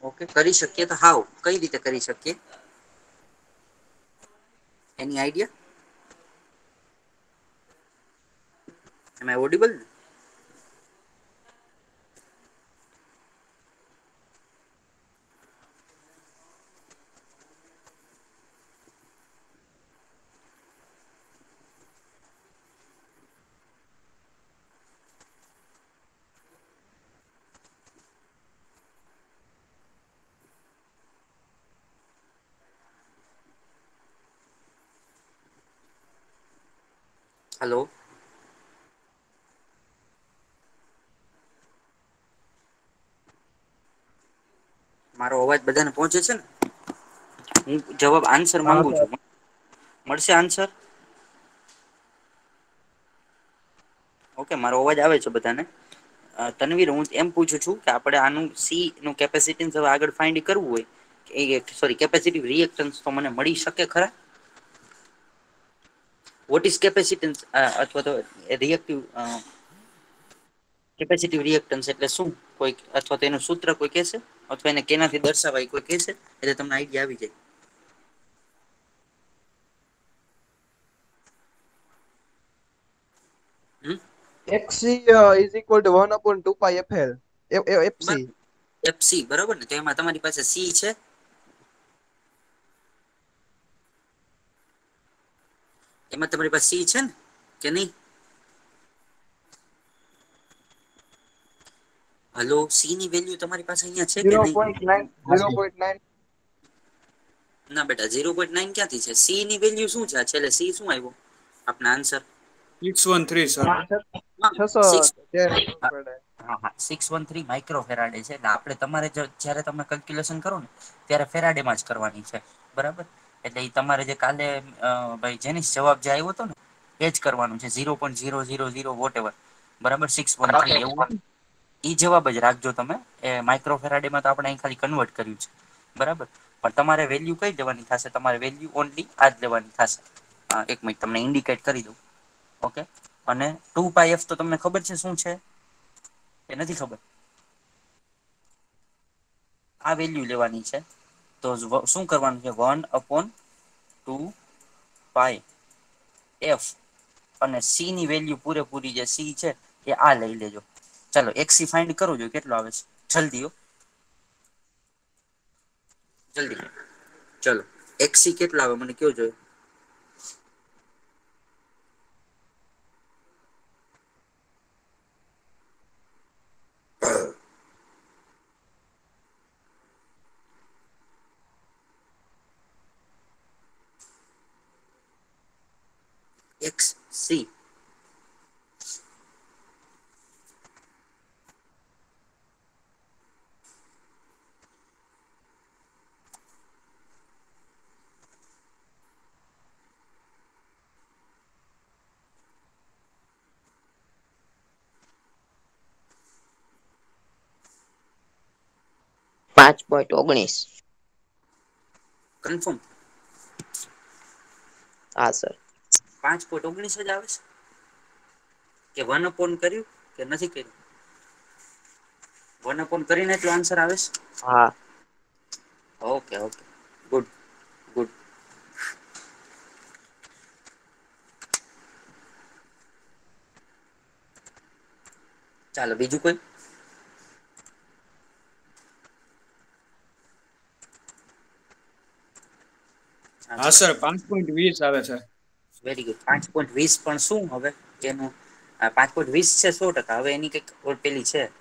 Okay કરી શકીએ તો હાવ કઈ રીતે કરી શકીએ એની idea am I audible hello મારો અવાજ બધાને પહોંચે છે ને હું જવાબ આન્સર હા માંગુ સર. છું મળશે આન્સર ઓકે મારો અવાજ આવે છે બધાને તનવીર હું એમ પૂછું છું કે આપડે આનું સી નું કેપેસિટી આગળ ફાઈન્ડ કરવું હોય સોરી કેપેસિટી રિએક્ટન્સ તો મને મળી શકે ખરા વોટ ઇસ કેપેસિટીન્સ અથવા તો રિએક્ટિવ કેપેસિટી રિએક્ટન્સ એટલે શું કોઈ અથવા તો એનું સૂત્ર કોઈ કેશે અથવા એને કેનાથી દર્શાવાય કોઈ કે છે એટલે તમને આઈડિયા આવી જાય હમ XC is equal to 1 upon 2 pi FL. FC. FC બરોબર ને તો એમાં તમારી પાસે સી છે એમાં તમારી પાસે સી છે ને કે નહી હલો સી ની વેલ્યુ તમારી પાસે અહિયાં છે કે નહી 0.9, 0.9. ના બેટા 0.9 ક્યાંથી છે સી ની વેલ્યુ શું છે છેલ્લે સી શું આવ્યું આપના આન્સર 613 સર. 613 પડે. હા હા 613 માઇક્રો ફેરાડે છે એટલે આપણે તમારે જયારે તમે કેલ્ક્યુલેશન કરો ને ત્યારે ફેરાડેમાં જ કરવાની છે બરાબર એટલે એ તમારે જે કાલે ભાઈ જેની જવાબ જે આવ્યો હતો ને એજ કરવાનું છે 0.000 વોટ એવર બરાબર 613 એવું ઈ જવાબ જ રાખજો તમે એ માઈક્રોફેરાડેમાં તો આપણે ખાલી કન્વર્ટ કર્યું છે બરાબર પણ તમારે વેલ્યુ કઈ દેવાની થશે તમારે વેલ્યુ ઓનલી આ જ લેવાની થશે એક મિનિટ તમને ઇન્ડિકેટ કરી દઉં ઓકે અને 2πf તો તમને ખબર છે શું છે એ નથી ખબર આ વેલ્યુ લેવાની છે તો શું કરવાનું છે 1/2 એફ અને સી ની વેલ્યુ પૂરેપૂરી જે સી છે એ આ લઈ લેજો ચાલો એક્સી ફાઈન્ડ કરવું જોઈએ કેટલો આવે છે જલ્દી જલ્દી ચલો એક્સી કેટલા આવે મને કયો જોય એક્સ સી 5.19. કન્ફર્મ હા સર 5.19 જ આવે છે કે 1/(?) કર્યું કે નથી કર્યું 1/(?) કરીને એટલો આન્સર આવે છે હા ઓકે ઓકે ગુડ ગુડ ચાલો બીજું કોઈ હા સર 5.20 આવે છે વેરી ગુડ 5.20 પણ શું હવે એનું 5.20 છે 100% હવે એની કઈક પેલી છે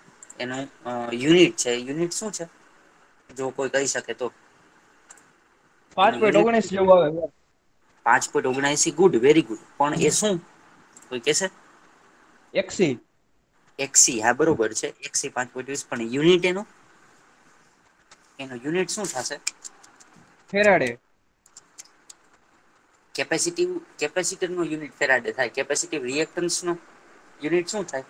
એનું યુનિટ છે યુનિટ શું છે જો કોઈ કહી શકે તો એનું યુનિટ 5.19 જેવું આવે. 5.79 ગુડ વેરી ગુડ પણ એ શું કોઈ કેશે XC. એક્સી હા બરોબર છે એક્સી 5.20 પણ યુનિટ એનું યુનિટ શું થશે ફેરાડે. કેપેસિટર નો યુનિટ ફેરાડે થાય કેપેસિટી રિએક્ટન્સ નો યુનિટ શું થાય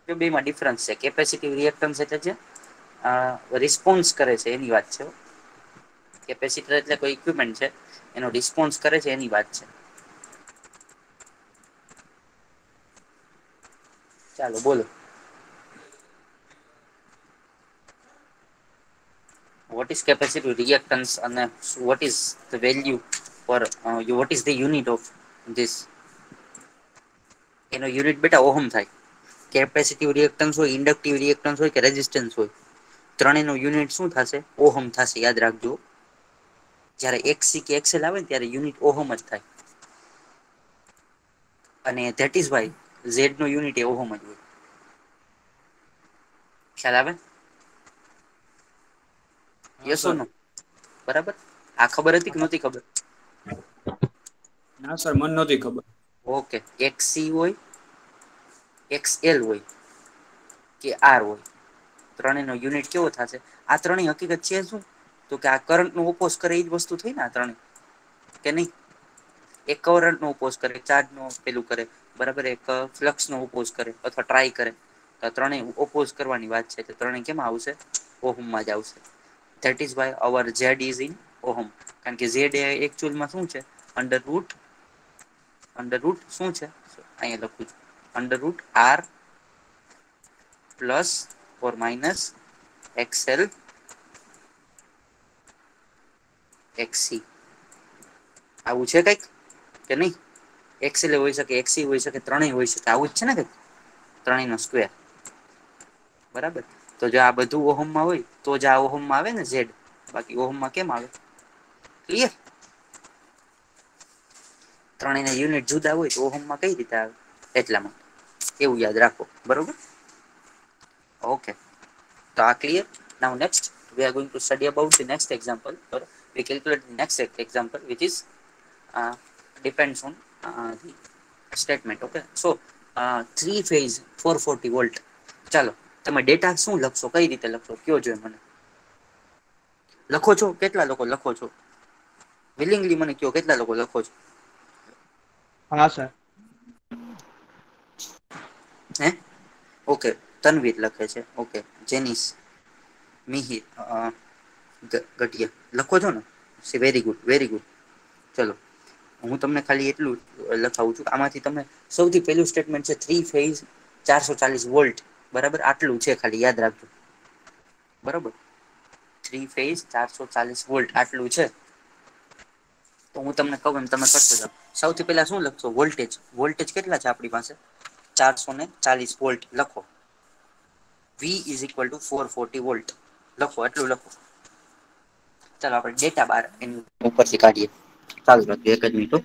બેમાં ડિફરન્સ છે કેપેસિટી રિએક્ટન્સ એટલે છે રિસ્પોન્સ કરે છે એની વાત છે કેપેસિટર એટલે કોઈ ઇક્વિપમેન્ટ છે એનો રિસ્પોન્સ કરે છે એની વાત છે ચાલો બોલો what is capacitive reactance and what is the value or what is the unit of this? એનો યુનિટ બેટા ઓહમ થાય. કેપેસિટિવ રિએક્ટન્સ હોય, ઇન્ડક્ટિવ રિએક્ટન્સ હોય કે રેઝિસ્ટન્સ હોય, ત્રણેયનો યુનિટ શું થશે? ઓહમ થશે. યાદ રાખજો, જ્યારે એક્સી કે એક્સએલ આવે ને ત્યારે યુનિટ ઓહમ જ થાય. અને ધેટ ઇઝ વાય ઝેડ નો યુનિટ એ ઓહમ જ હોય. ખ્યાલ આવે? હા યસ ઓર સર. નો? બરાબર. આ ખબર હતી કે નહોતી ખબર? ના સર, મને નહોતી ખબર. ઓકે. એક્સી હોય, એક્સએલ હોય કે આર હોય, ત્રણેયનો યુનિટ કેવો થશે? આ ત્રણેય હકીકત છે શું? તો કે આ કરંટ નો ઓપોઝ કરે એ જ વસ્તુ થઈ ને આ ત્રણેય, કે નહીં? એક કરંટ નો ઓપોઝ કરે, ચાર્જ નો પેલું કરે, બરાબર, એક ફ્લક્સ નો ઓપોઝ કરે અથવા ટ્રાય કરે. તો ત્રણેય ઓપોઝ કરવાની વાત છે, તો ત્રણેય કેમાં આવશે? ઓહમમાં જ આવશે. That is why our Z is in ohm. કારણ કે ઝેડ એ એકચુઅલમાં શું છે? અંડર રૂટ શું છે? અહીંયા લખું છું, under root R plus or minus XL XC. આવું છે કંઈક કે નહીં? એક્સએલ હોઈ શકે, એક્સી હોઈ શકે, ત્રણેય હોઈ શકે. આવું જ છે ને કંઈક? ત્રણેયનો સ્ક્વેર. બરાબર. તો જો આ બધું ઓહમમાં હોય તો જ આ ઓહમમાં આવે ને ઝેડ. બાકી ઓહમમાં કેમ આવે? ક્લિયર? ત્રણેયના યુનિટ જુદા હોય તો ઓહમમાં કઈ રીતે આવે? એટલામાં. એવું યાદ રાખો. બરોબર? ઓકે. તો આ clear? Now next we are going to study about the next example, or we calculate the next example which is depends on the statement. Okay, so three phase 440 volt. ચાલો, તમે ડેટા શું લખશો? કઈ રીતે લખશો? કયો જોઈએ મને. લખો છો? કેટલા લોકો લખો છો? વિલિંગલી મને કયો, કેટલા લોકો લખો છો? હા સર. હે? ઓકે. તનવીર લખે છે. ઓકે. જેનિસ, મિહિર, ગઢિયા લખો છો ને? Very good, very good. ચલો, હું તમને ખાલી એટલું લખાવું છું. આમાંથી તમે સૌથી પહેલું સ્ટેટમેન્ટ છે થ્રી ફેઝ 440 વોલ્ટ. બરાબર, આટલું છે, ખાલી યાદ રાખજો. બરોબર. થ્રી ફેઝ 440 વોલ્ટ આટલું છે. તો હું તમને કહું એમ તમે કરતો જાવ. સૌથી પહેલા શું લખશો? વોલ્ટેજ. વોલ્ટેજ કેટલા છે આપણી પાસે? 440 વોલ્ટ લખો. V is equal to 440 volt લખો. એટલું લખો. ચાલો આપણે ડેટા બાર એની ઉપરથી કાઢીએ. ચાલુ રાખજો એક જ મિનિટ હો.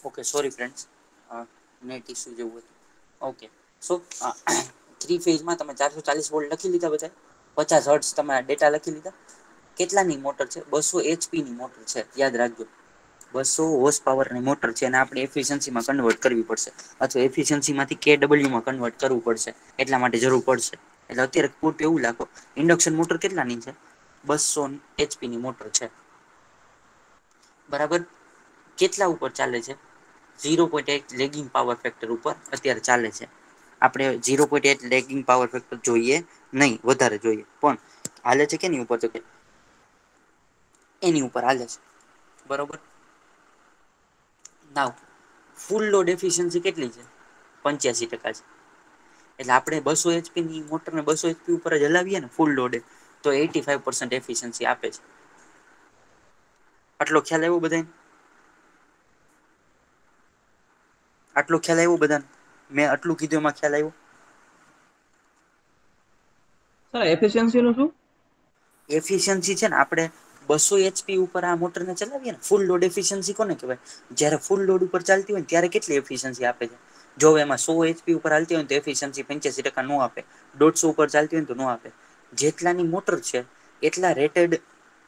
Okay sorry friends, net issue જેવું હતું. ઓકે સો 3 ફેઝમાં તમે 440 વોલ્ટ લખી લીધા બધા, 50 હર્ટ્ઝ તમે ડેટા લખી લીધા. કેટલાની મોટર છે? 200 એચપીની મોટર છે, યાદ રાખજો. 200 હોર્સ પાવરની મોટર છે અને આપણે એફિશિયન્સીમાં કન્વર્ટ કરવી પડશે, અથવા એફિશિયન્સીમાંથી કેડબલ્યુમાં કન્વર્ટ કરવું પડશે. એટલા માટે જરૂર પડશે. એટલે અત્યારે ખોટું એવું લાગો, ઇન્ડક્શન મોટર કેટલાની છે? 200 એચપીની મોટર છે, બરાબર. કેટલા ઉપર ચાલે છે? 0.8 લેગિંગ પાવર ફેક્ટર ઉપર અત્યારે ચાલે છે. આપણે 0.8 લેગિંગ પાવર ફેક્ટર જોઈએ નહીં, વધારે જોઈએ. પણ હાલે છે કેની ઉપર? તો કે એની ઉપર હાલે છે, બરોબર. નાવ ફૂલ લોડ એફિશિયન્સી કેટલી છે? 85% છે. એટલે આપણે 200 એચપીની મોટરને 200 એચપી ઉપર જ હલાવીએ ને ફૂલ લોડે, તો 85% એફિશિયન્સી આપે છે. આટલો ખ્યાલ આવ્યો બધાને? આટલો ખ્યાલ આવ્યો બધાને? મેં આટલું કીધું એમાં ખ્યાલ આવ્યો? સર એફિશિયન્સી નું શું? એફિશિયન્સી છે ને, આપણે 200 એચપી ઉપર આ મોટરને ચલાવીએ ને, ફૂલ લોડ એફિશિયન્સી કોને કહેવાય? જ્યારે ફૂલ લોડ ઉપર ચાલતી હોય ને ત્યારે કેટલી એફિશિયન્સી આપે છે? જો એમાં 100 એચપી ઉપર હાલતી હોય તો એફિશિયન્સી 85% નો આપે. 150 ઉપર ચાલતી હોય તો નો આપે. જેટલાની મોટર છે એટલા રેટેડ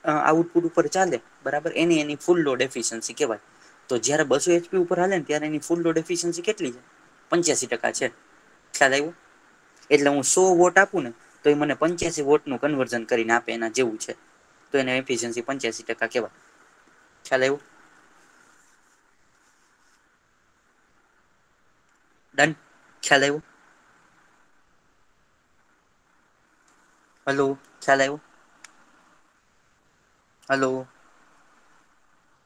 આઉટપુટ ઉપર ચાલે, બરાબર. એની ફૂલ લોડ એફિશિયન્સી કહેવાય. તો જ્યારે 200 એચપી ઉપર હાલે ને ત્યારે એની ફૂલ લોડ એફિશિયન્સી કેટલી છે? 85% છે. ખ્યાલ આવ્યો? એટલે હું 100 વોટ આપું ને તો એ મને 85 વોટનું કન્વર્ઝન કરીને આપે, એના જેવું છે. તો એને એફિશિયન્સી 85% કહેવાય. ખ્યાલ આવ્યો? ડન. ખ્યાલ આવ્યો? હલો, ખ્યાલ આવ્યો? હલો,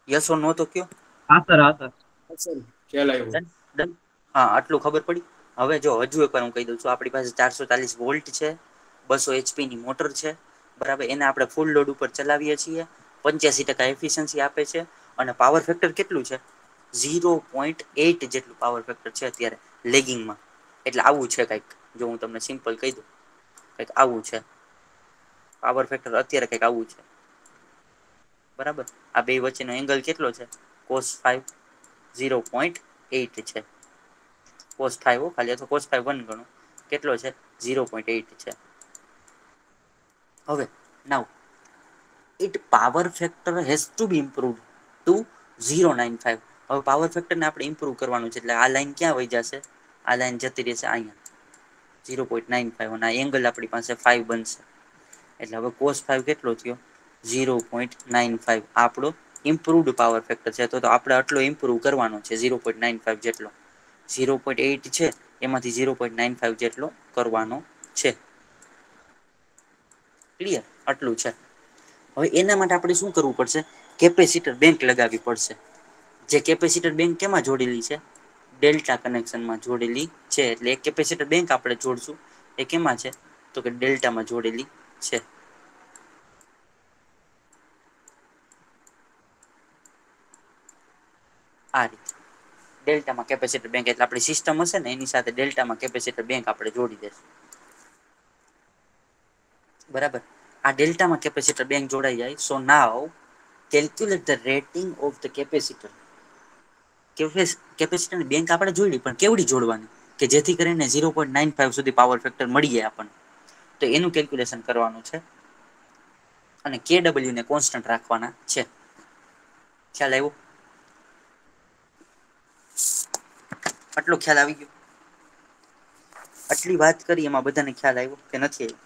યસ ઓર નો તો કયો. હા સર, હા સર. સર ખ્યાલ આવ્યો. Done done. હા, આટલું ખબર પડી. હવે જો હજુ એકવાર હું કહી દઉં છું. આપણી પાસે 440 વોલ્ટ છે, 200 એચપીની મોટર છે, બરાબર. એને આપણે ફૂલ લોડ ઉપર ચલાવીએ છીએ, 85% એફિશિયન્સી આપે છે. અને પાવર ફેક્ટર કેટલું છે? 0.8 જેટલું પાવર ફેક્ટર છે અત્યારે લેગિંગમાં. એટલે આવું છે કંઈક. જો હું તમને સિમ્પલ કહી દઉં, કંઈક આવું છે પાવર ફેક્ટર અત્યારે, કંઈક આવું છે, બરાબર. આ બે વચ્ચેનો એંગલ કેટલો છે? cos 0.8 છે. cos 5 ખાલી, અથવા cos 1 ગણો. કેટલો છે? 0.8 છે. હવે now it power factor has to be improve to 0.95. હવે પાવર ફેક્ટરને આપણે ઇમ્પ્રુવ કરવાનું છે. એટલે આ લાઈન ક્યાં વહી જશે? આ લાઈન જતી રહેશે અહીંયા 0.95, અને આ એંગલ આપણી પાસે 5 બનશે. એટલે હવે cos 5 કેટલો થયો? 0.95. આપણો ઇમ્પ્રુવડ પાવર ફેક્ટર છે. તો આપણે આટલો ઇમ્પ્રુવ કરવાનો છે, 0.95 જેટલો. 0.8 છે એમાંથી 0.95 જેટલો કરવાનો છે. ક્લિયર? આટલું છે. હવે એના માટે આપણે શું કરવું પડશે? કેપેસિટર બેંક લગાવવી પડશે. જે કેપેસિટર બેંક કેમાં જોડેલી છે? ડેલ્ટા કનેક્શનમાં જોડેલી છે. એટલે એક કેપેસિટર બેંક આપણે જોડશું. એ કેમાં છે? તો કે ડેલ્ટામાં જોડેલી છે. આ રીતે ડેલ્ટામાં કેપેસિટર બેંક, એટલે આપણી સિસ્ટમ હશે ને એની સાથે ડેલ્ટામાં કેપેસિટર બેંક આપણે જોડી દઈશું, બરાબર. આ ડેલ્ટામાં કેપેસિટર બેંક જોડાઈ જાય. So now calculate the rating of the capacitor. કેપેસિટરની બેંક આપણે જોઈડી, પણ કેવડી જોડવાની? કે જેથી કરીને 0.95 સુધી પાવર ફેક્ટર મળી જાય આપણને. તો એનું કેલ્ક્યુલેશન કરવાનું છે. અને KW ને કોન્સ્ટન્ટ રાખવાના છે. ખ્યાલ આવ્યો? આટલો ખ્યાલ આવી ગયો? આટલી વાત કરી એમાં બધાને ખ્યાલ આવ્યો કે નથી આવ્યો?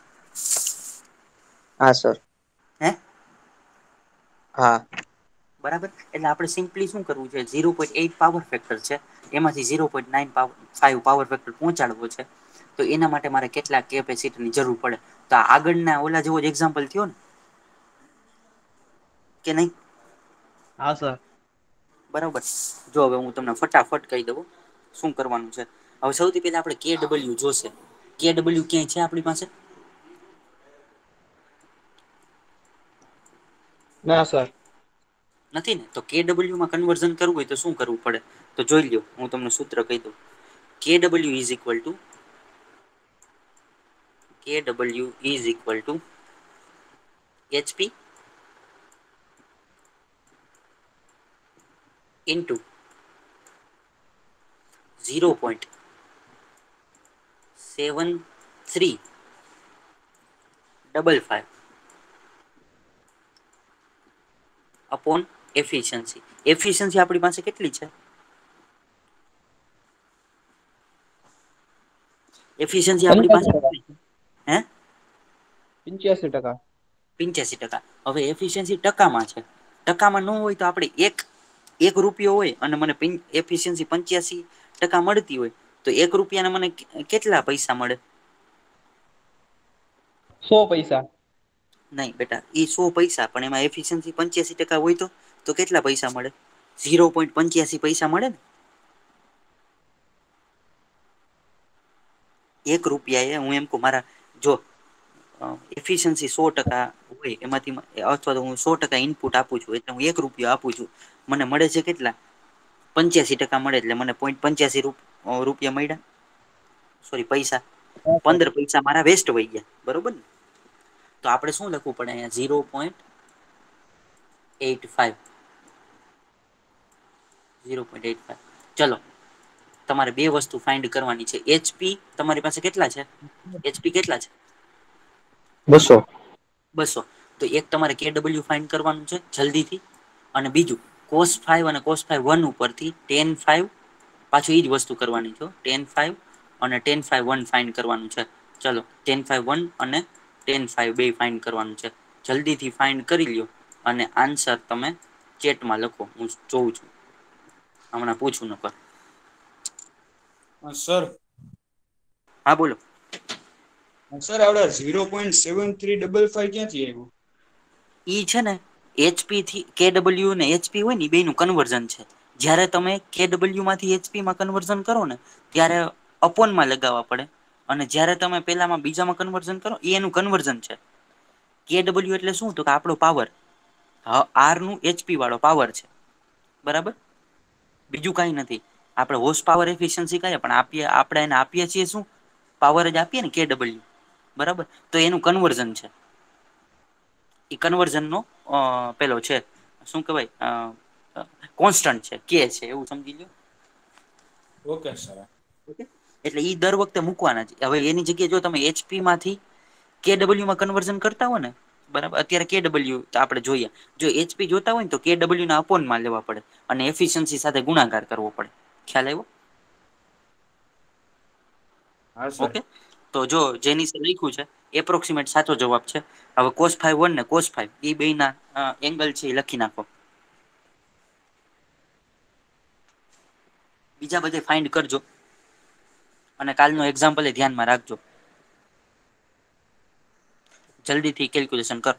હા સર. હે? હા. બરાબર. એટલે આપણે સિમ્પલી શું કરવું છે? 0.8 પાવર ફેક્ટર છે, એમાંથી 0.95 પાવર ફેક્ટર પહોંચાડવો છે. તો એના માટે મારે કેટલા કેપેસિટીની જરૂર પડે? તો આગળના ઓલા જેવો જ એક્ઝામ્પલ થયો ને, કે નહીં? હા સર. બરાબર. જો હવે હું તમને ફટાફટ કહી દઉં શું કરવાનું છે. હવે સૌથી પહેલા આપણે KW જોશે. KW ક્યાંય છે આપણી પાસે? ના સર. નથી ને? તો KW માં કન્વર્ઝન કરવું હોય તો શું કરવું પડે? તો જોઈ લ્યો, હું તમને સૂત્ર કહી દઉં. KW HP into 0.7355 upon efficiency. Efficiency આપણી પાસે કેટલી છે? એફિશિયન્સી આપણી પાસે 85%. કેટલી છે? હે 85%. 85%. હવે એફિશિયન્સી ટકામાં છે. ટકામાં ન હોય તો આપણે એક રૂપિયો હોય અને મને એફિશિયન્સી 85% મળતી હોય તો 1 રૂપિયાના મને કેટલા પૈસા મળે? 100 પૈસા. નહીં બેટા, એ 100 પૈસા, પણ એમાં એફિશિયન્સી 85% હોય તો કેટલા પૈસા મળે? 0.85 પૈસા મળે ને. 1 રૂપિયા એ હું એમ કહું મારા, જો એફિશિયન્સી 100% હોય એમાંથી, અથવા તો હું 100% ઇનપુટ આપું છું એટલે હું 1 રૂપિયો આપું છું, મને મળે છે કેટલા? 85% મળે એટલે મને 0.85 રૂપિયા મળ્યા. સોરી, પૈસા. હા સર. 15 પૈસા મારા વેસ્ટ વહી ગયા, બરોબર ને? તો આપણે શું લખવું પડે અહીંયા? 0.85. 0.85. ચલો, તમારે બે વસ્તુ ફાઇન્ડ કરવાની છે. એચપી તમારી પાસે કેટલા છે? એચપી કેટલા છે? 200. 200. તો એક તમારે કેડબલ્યુ ફાઇન્ડ કરવાનું છે જલ્દીથી, અને બીજું cos5 અને cos5 1 ઉપરથી tan5, પાછું એ જ વસ્તુ કરવાની છે. tan5 અને tan5 1 ફાઇન્ડ કરવાનું છે. ચલો, tan5 1 અને tan5 બે ફાઇન્ડ કરવાનું છે. જલ્દીથી ફાઇન્ડ કરી લ્યો અને આન્સર તમે ચેટમાં લખો, હું જોઉં છું. હમણાં પૂછું નકર. સર હા બોલો. સર આવડે 0.7355 ક્યાંથી આવ્યું? ઈ છે ને એચપી થી કેડબલ્યુ ને એચપી હોય ને બે નું કન્વર્ઝન છે. જ્યારે તમે કેડબલ્યુ માંથી એચપી માં કન્વર્ઝન કરો ને ત્યારે અપોનમાં લગાવવા પડે, અને જ્યારે તમે પેલામાં બીજામાં કન્વર્ઝન કરો એનું કન્વર્ઝન છે. કેડબલ્યુ એટલે શું? તો કે આપણો પાવર. આર નું એચપી વાળો પાવર છે, બરાબર? બીજું કઈ નથી. આપણે હોસ પાવર એફિશિયન્સી કહીએ પણ આપણે એને આપીએ છીએ શું? પાવર જ આપીએ ને, કેડબલ્યુ, બરાબર? તો એનું કન્વર્ઝન છે. એ કન્વર્ઝન નો પેલો છે, શું કેવાય, કોન્સ્ટન્ટ છે, કે છે, એવું સમજી લો. Okay sir. એટલે ઈ દર વખતે મૂકવાના છે. હવે એની જગ્યાએ જો તમે એચપી માંથી કેડબલ્યુમાં કન્વર્ઝન કરતા હોય ને, બરાબર? અત્યારે કેડબલ્યુ આપણે જોઈએ, જો એચપી જોતા હોય ને તો કેડબલ્યુ ના અપોનમાં લેવા પડે અને એફિશિયન્સી સાથે ગુણાકાર કરવો પડે. ખ્યાલ આવ્યો? હા સર. ઓકે. તો જો જેની લખ્યું છે એપ્રોક્સિમેટ સાચો જવાબ છે. હવે cos5 1 ને cos5 એ બે ના એંગલ છે એ લખી નાખો. બીજા બધે ફાઇન્ડ કરજો અને કાલનું એક્ઝામ્પલ એ ધ્યાનમાં રાખજો. જલ્દીથી કેલ્ક્યુલેશન કર.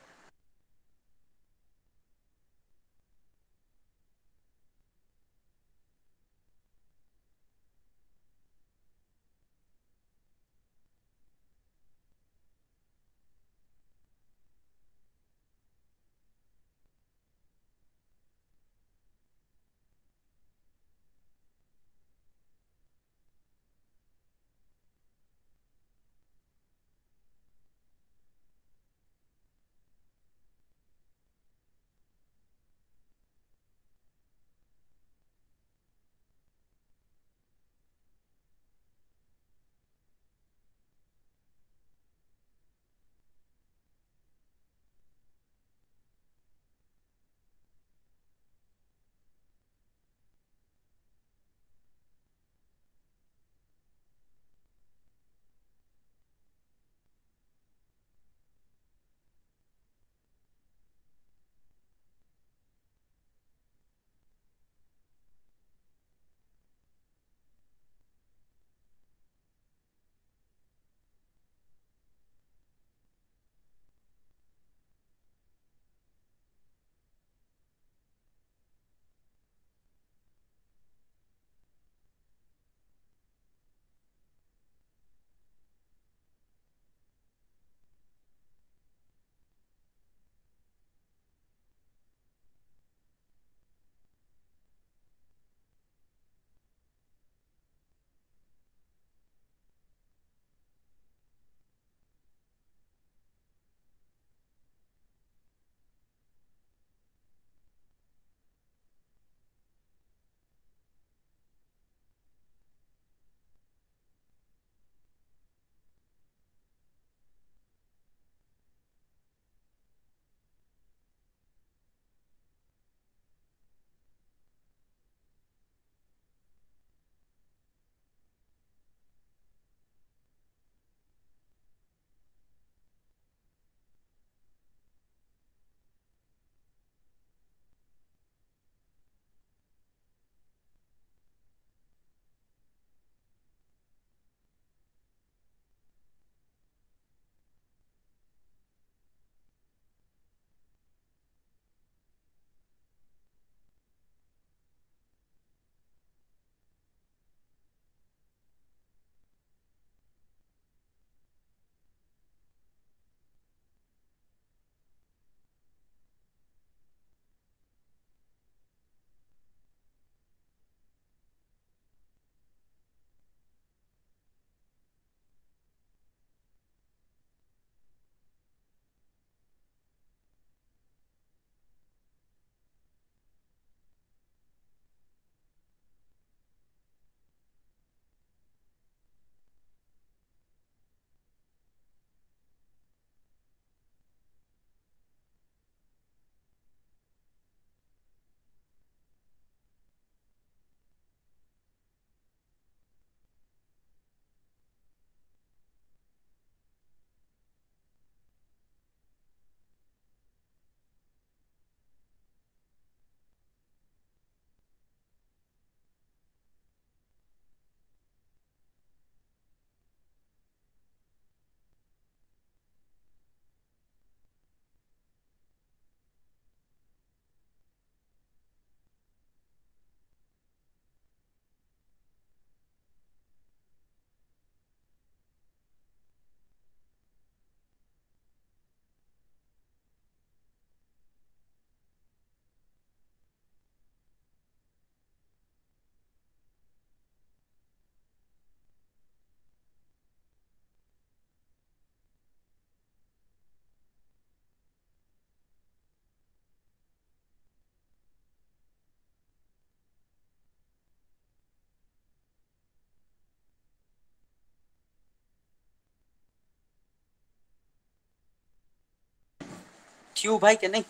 થયું ભાઈ કે નહીં?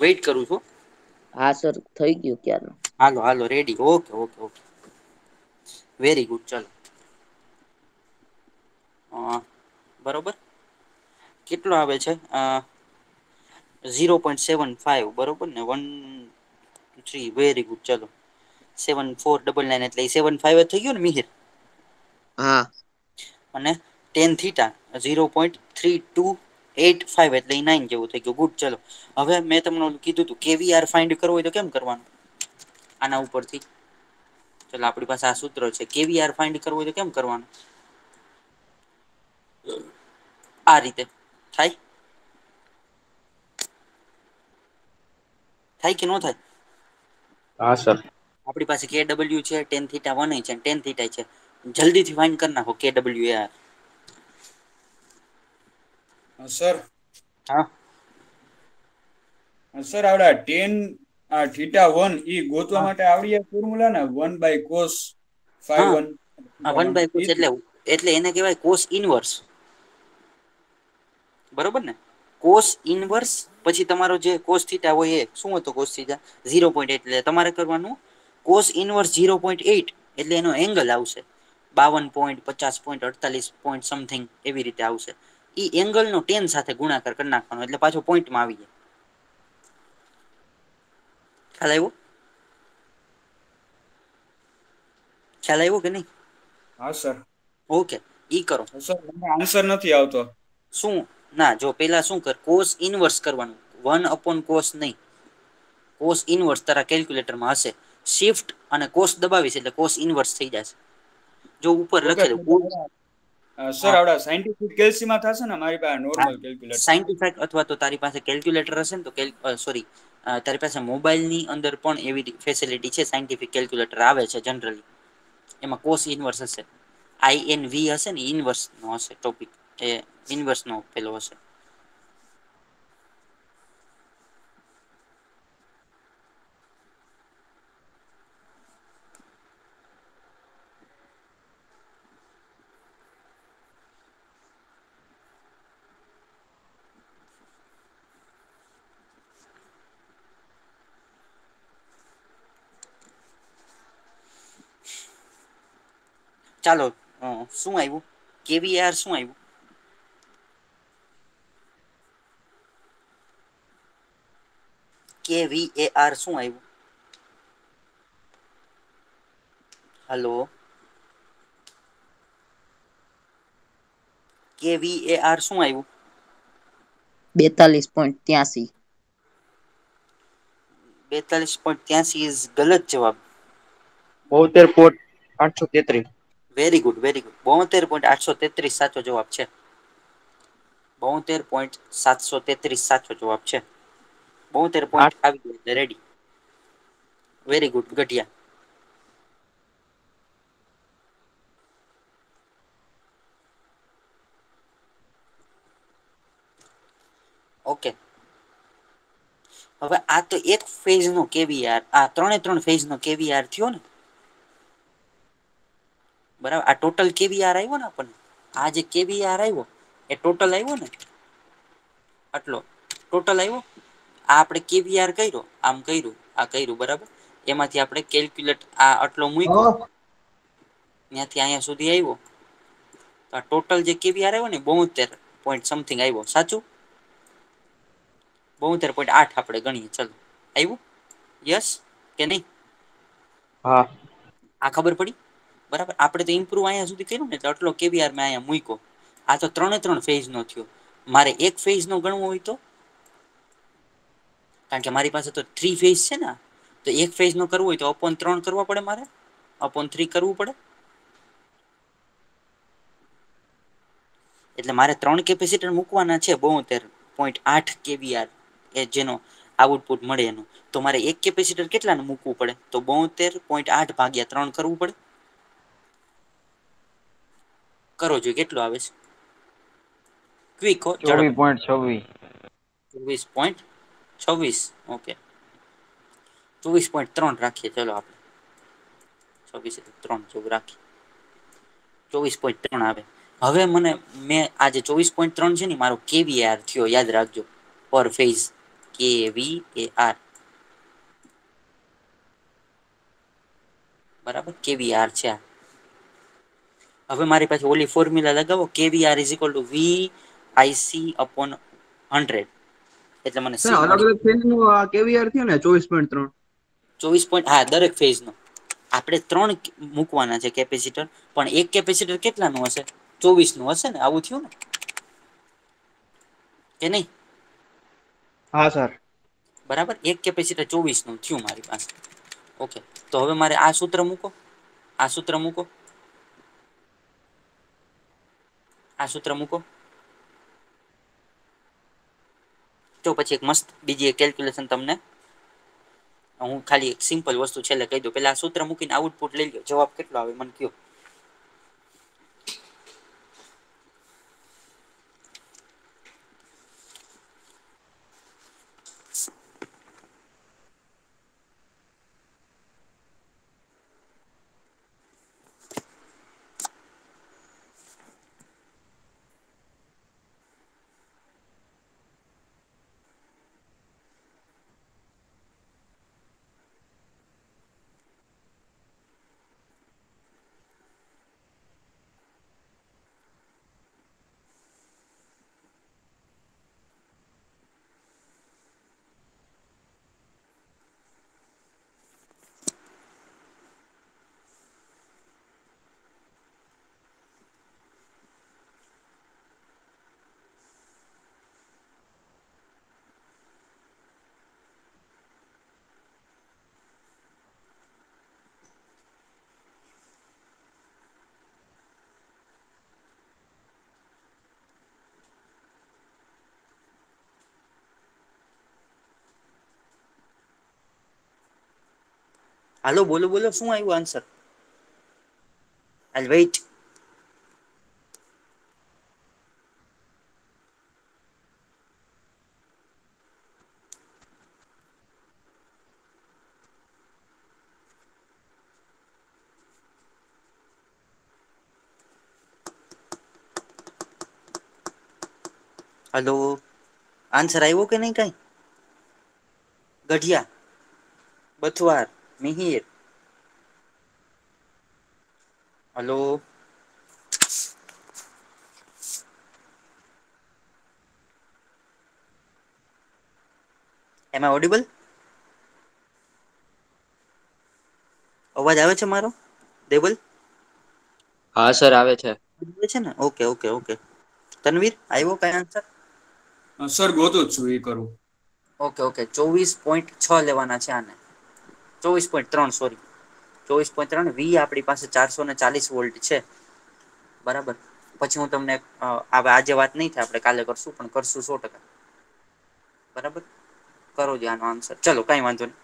વેઇટ કરું છું. હા સર થઈ ગયું ક્યારનું. હાલો હાલો ready. Okay okay okay very good. ચાલો બરોબર. કેટલો આવે છે? 0.75 બરોબર ને? 1 3 વેરી ગુડ. ચલો 7499 એટલે 75 થઈ ગયું ને મિહિર? હા અને ટેન થીટા 0.3285 એટલે 9 જેવું થઈ ગયું. ગુડ. ચલો હવે મેં તમને કીધું તું કેવીઆર ફાઇન્ડ કરવું હોય તો કેમ કરવાનું? આના ઉપરથી ચલો આપણી પાસે આ સૂત્ર છે. કેવીઆર ફાઇન્ડ કરવું હોય તો કેમ કરવાનું? આ રીતે થાય. થાય કે ન થાય? હા સર. આપણી પાસે કે ડબલ્યુ છે, ટેન થીટા 1 છે, ટેન થીટા છે. જલ્દીથી ફાઇન્ડ કરી નાખો કે ડબલ્યુ એ. સર હા સર આવડા ટેન થીટા 1 ઈ ગોતવા માટે આવડી ફોર્મ્યુલા ને 1/cos હા 1 1 બાય કોસ એટલે એને કહેવાય કોસ ઇનવર્સ. બરોબર ને? કોસ ઇનવર્સ પછી તમારો જે કોસ થીટા હોય એ શું હતો? કોસ થીટા 0.8 એટલે તમારે કરવાનું કોસ ઇનવર્સ 0.8 એટલે એનો એંગલ આવશે 52.50.48 સમથિંગ એવી રીતે આવશે. ઈ એંગલ નો ટેન સાથે ગુણાકાર કરી નાખવાનો એટલે પાછો પોઈન્ટમાં આવી જાય. ખ્યાલ આવ્યો? ખ્યાલ આવ્યો કે નહીં? હા સર. ઓકે ઈ કરો. સર મને આન્સર નથી આવતો. શું? ના જો પેલા શું કર, કોસ ઇનવર્સ કરવાનું. 1/cos નહીં, કોસ ઇનવર્સ તારા કેલ્ક્યુલેટરમાં હશે. શિફ્ટ અને કોસ દબાવીશ એટલે કોસ ઇનવર્સ થઈ જશે. જો ઉપર ઓકે લખેલું સર આવડા સાયન્ટિફિક કેલ્સીમાં થશે ને? મારી પાસે નોર્મલ કેલ્ક્યુલેટર. સાયન્ટિફિક અથવા તો તારી પાસે કેલ્ક્યુલેટર હશે ને તો સોરી તારી પાસે મોબાઈલની અંદર પણ એવી ફેસિલિટી છે. સાયન્ટિફિક કેલ્ક્યુલેટર આવે છે જનરલી. એમાં કોસ ઇનવર્સ હશે. INV હશે ને ઇનવર્સ નો હશે ટોપિક. એ ઇનવર્સ નો પેલો હશે. ચાલો શું આવ્યું? કેવીઆર શું આવ્યું? KVAR શું આવ્યું? હલો KVAR શું આવ્યું? 42.83. 42.83 ઇઝ ગલત જવાબ. 72.833. Very good very good. 72.833 સાચો જવાબ છે. 72.733 સાચો જવાબ છે. 72 પોઈન્ટ આવી ગયા ready. Very good Ghatiya. Okay હવે આ તો એક ફેઝ નો કેવીઆર, આ ત્રણ ફેઝ નો કેવીઆર થયો ને? બરાબર. આ ટોટલ કેવીઆર આવ્યો ને આપણને? આ જે કેવીઆર આવ્યો એ ટોટલ આવ્યો ને? આટલો ટોટલ આવ્યો. આ આપણે કેવીઆર કર્યો, આમ કર્યું, આ કર્યું બરાબર. એમાંથી આપણે કેલ્ક્યુલેટ આ આટલો મૂક્યો, ત્યાંથી અહીંયા સુધી આવ્યો. તો આ ટોટલ જે કેવીઆર આવ્યો ને 72 પોઈન્ટ સમથિંગ આવ્યો. સાચું? 72.8 આપણે ગણીએ. ચલો આવ્યું? યસ કે નહીં? હા. આ ખબર પડી? બરાબર. આપણે તો ઇમ્પ્રુવ અહીંયા સુધી કર્યું ને એટલે આટલો કેવીઆર મેં અહીંયા મૂક્યો. આ તો ત્રણ ફેઝ નો થયો. મારે એક ફેઝ નો ગણવો હોય તો? કારણ કે મારી પાસે તો 3 ફેઝ છે ને. તો એક ફેઝ નો કરવો હોય તો અપોન 3 કરવા પડે, મારે અપોન 3 કરવું પડે. એટલે મારે 3 કેપેસિટર મૂકવાના છે 72.8 કેવીઆર એ જેનો આઉટપુટ મળે એનું. તો મારે એક કેપેસિટર કેટલાનું મૂકવું પડે? તો 72.8 ભાગ્યા 3 કરવું પડે. કરો જોઈએ કેટલું આવે છે. ક્વિક હો, ઝડપ. 24.26. 24.26. ઓકે 24.3 રાખીએ. ચલો આપણે 24.3 જેવું રાખીએ. 24.3 આવે. હવે મેં આજે 24.3 છે ને મારો કેવીઆર થયો, યાદ રાખજો, પર ફેઝ. kVAR બરાબર kVAR છે આ. હવે મારી પાસે ઓલી ફોર્મ્યુલા લગાવો kVAR = VIC/100 એટલે મને સર સી અલગ મળી. અલગ ફેઝ નું આ કેવીઆર થયું ને 24.3. 24 પોઈન્ટ હા દરેક ફેઝ નો આપણે 3 મૂકવાના છે કેપેસિટર, પણ એક કેપેસિટર કેટલાનું હશે? 24 નું હશે ને? આવું થયું ને કે નહીં? હા સર. બરાબર, એક કેપેસિટર 24 નું થયું મારી પાસે. ઓકે, તો હવે મારે આ સૂત્ર મૂકો, આ સૂત્ર મૂકો, આ સૂત્ર મૂકો. તો પછી એક મસ્ત બીજી એક કેલ્ક્યુલેશન તમને હું ખાલી એક સિમ્પલ વસ્તુ છેલ્લે કહી દઉં. પેલા આ સૂત્ર મૂકીને આઉટપુટ લઈ લો, જવાબ કેટલો આવે મને કયો. હાલો બોલો બોલો, શું આવ્યું answer? I wait. Hello, answer આવ્યો કે નહીં કઈ? Gadhiya, Bathwar, Mihir, hello. Am I audible? અવાજ આવે છે મારો દેવલ? હા સર આવે છે. છે ને? Okay okay okay. તનવીર આવ્યો કઈ આન્સર? સર ગોતું જ છું, એ કરું. ઓકે ઓકે, 24.6 લેવાના છે આને. 24.3 સોરી, 24.3. વી આપણી પાસે 440 વોલ્ટ છે. બરાબર, પછી હું તમને આજે વાત નહીં થાય, આપણે કાલે કરશું, પણ કરશું 100%. બરાબર, કરો જે આનો આન્સર. ચલો કઈ વાંધો નહીં,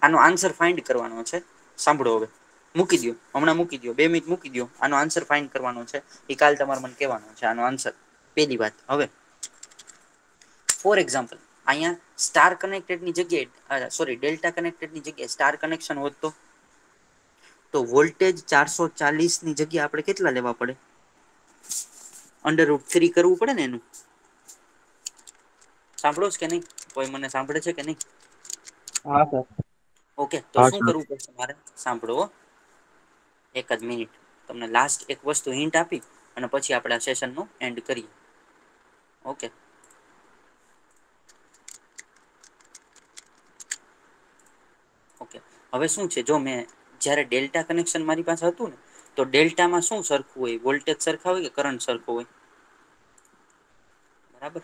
આનો આન્સર ફાઇન્ડ કરવાનો છે. સાંભળો હવે, મૂકી દો હમણાં, મૂકી દો 2 મિનિટ મૂકી દો. આનો આન્સર ફાઇન્ડ કરવાનો છે, એ કાલ તમારે મને કહેવાનો છે આનો આન્સર. પેલી વાત. હવે ફોર એક્ઝામ્પલ, અહીંયા સ્ટાર કનેક્ટેડની જગ્યાએ સોરી ડેલ્ટા કનેક્ટેડની જગ્યાએ સ્ટાર કનેક્શન હોત તો વોલ્ટેજ 440 ની જગ્યા આપણે કેટલા લેવા પડે? √3 કરવું પડે ને એનું. સાંભળો છે કે નહીં? કોઈ મને સાંભળે છે કે નહીં? હા સર. ઓકે, તો હા શું સર. કરવું પડશે મારે? સાંભળો, એક જ મિનિટ. તમને લાસ્ટ એક વસ્તુ હિન્ટ આપી અને પછી આપણે આ સેશન નું એન્ડ કરીએ. Okay, okay. હવે શું છે, જો મેં જ્યારે ડેલ્ટા કનેક્શન મારી પાસે હતું ને, તો ડેલ્ટામાં શું સરખું હોય? વોલ્ટેજ સરખા હોય કે કરંટ સરખો હોય? બરાબર,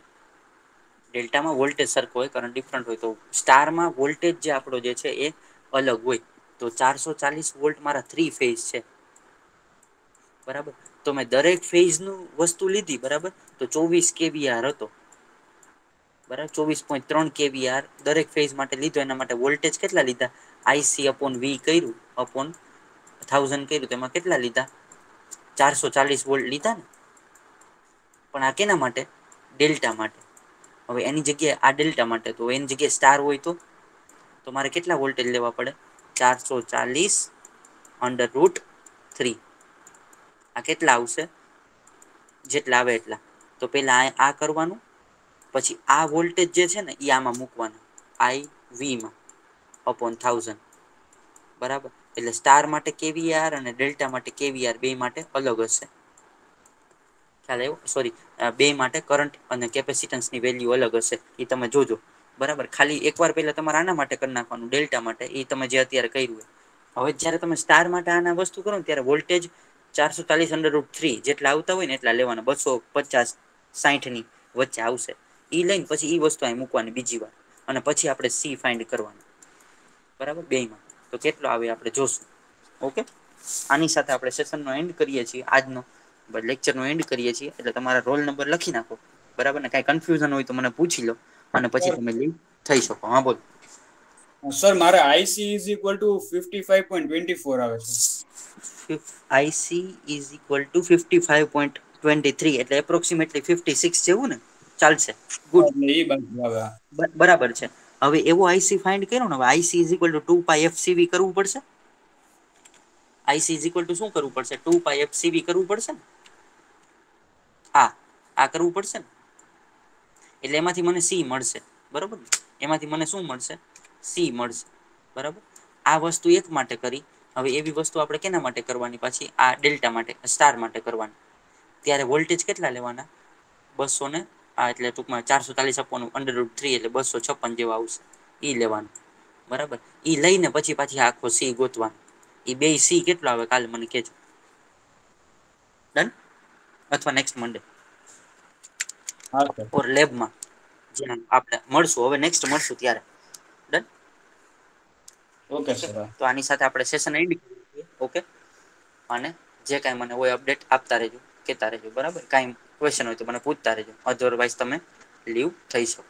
ડેલ્ટામાં વોલ્ટેજ સરખો હોય, કરંટ ડિફરન્ટ હોય. તો સ્ટારમાં વોલ્ટેજ જે આપણો જે છે એ અલગ હોય. તો 440 વોલ્ટ મારા 3 ફેઝ છે. બરાબર, તો મેં દરેક ફેઝ નું વસ્તુ લીધી. બરાબર, તો 24 kVAR હતો. બરાબર, 24.3 kVAR દરેક ફેઝ માટે લીધો. એના માટે વોલ્ટેજ કેટલા લીધા? IC/V કર્યું અપોન 1000 કર્યું, તેમાં કેટલા લીધા? 440 વોલ્ટ લીધા ને. પણ આ કેના માટે? ડેલ્ટા માટે. હવે એની જગ્યાએ આ ડેલ્ટા માટે, તો એની જગ્યાએ સ્ટાર હોય તો મારે કેટલા વોલ્ટેજ લેવા પડે? 440 √3. આ કેટલા આવશે? જેટલા આવે એટલા. તો પેલા આ કરવાનું, પછી આ વોલ્ટેજ જે છે ને એ આમાં મૂકવાના. આઈ વીમાં અપોન 1000, બરાબર. એટલે સ્ટાર માટે કેવીઆર અને ડેલ્ટા માટે કેવીઆર બે માટે અલગ હશે. ખ્યાલ આવ્યો? સોરી, બે માટે કરંટ અને કેપેસિટન્સની વેલ્યુ અલગ હશે, એ તમે જોજો, બરાબર. ખાલી એકવાર પહેલા તમારે આના માટે કરી નાખવાનું, ડેલ્ટા માટે, એ તમે જે અત્યારે કર્યું. હવે જ્યારે તમે સ્ટાર માટે આના વસ્તુ કરો ને ત્યારે વોલ્ટેજ 440√3 જેટલા આવતા હોય ને એટલા લેવાના, 250 60ની વચ્ચે આવશે. એ લઈને પછી એ વસ્તુ અહીં મૂકવાની બીજી વાર, અને પછી આપણે સી ફાઇન્ડ કરવાનું, બરાબર. બેમાં તો કેટલો આવે આપણે જોશું. ઓકે, આની સાથે આપણે સેશનનો એન્ડ કરીએ છીએ, આજનો લેક્ચરનો એન્ડ કરીએ છીએ. એટલે તમારા રોલ નંબર લખી નાખો, બરાબર ને. કાંઈ કન્ફ્યુઝન હોય તો મને પૂછી લો, અને પછી તમે લીવ થઈ શકો. હા, બોલ. સર મારે આઈસી ઇઝ ઇક્વલ ટુ 55.24 આવે છે. આઈસી ઇઝ ઇક્વલ ટુ 55.23 એટલે એપ્રોક્સિમેટલી 56 જેવું ને ચાલશે. ગુડ, એટલે એ બાજુ આવે. બરાબર છે. હવે એવો આઈસી ફાઇન્ડ કર્યો ને, હવે IC is equal two 2πfcv કરવું પડશે. આઈસી ઇઝ ઇક્વલ ટુ શું કરવું પડશે? 2πfcv કરવું પડશે ને. આ કરવું પડશે ને. એટલે એમાંથી મને સી મળશે, બરાબર ને. એમાંથી મને શું મળશે? સી મળશે, બરાબર. આ વસ્તુ એક માટે કરી. હવે એવી વસ્તુ આપણે કેના માટે કરવાની? પાછી આ ડેલ્ટા માટે, સ્ટાર માટે કરવાની. ત્યારે વોલ્ટેજ કેટલા લેવાના? 200 ને એટલે ટૂંકમાં 440/√3 એટલે 256 જેવા આવશે. ઈ લેવાનું, બરાબર. ઈ લઈને પછી પાછી આખો સી ગોતવાનો. એ બે સી કેટલો આવે કાલે મને કહેજો. ડન? અથવા નેક્સ્ટ મંડે હા સર. ઓર લેબમાં જ્યાં આપણે મળશું. હવે નેક્સ્ટ મળશું ત્યારે. ડન? Okay sir. તો આની સાથે આપણે સેશન એન્ડ કરીએ. ઓકે, અને જે કાંઈ મને હોય અપડેટ આપતા રહેજો, કહેતા રહેજો, બરાબર. કાંઈ ક્વેશ્ચન હોય તો મને પૂછતા રહેજો, અધરવાઇઝ તમે લીવ થઈ શકો.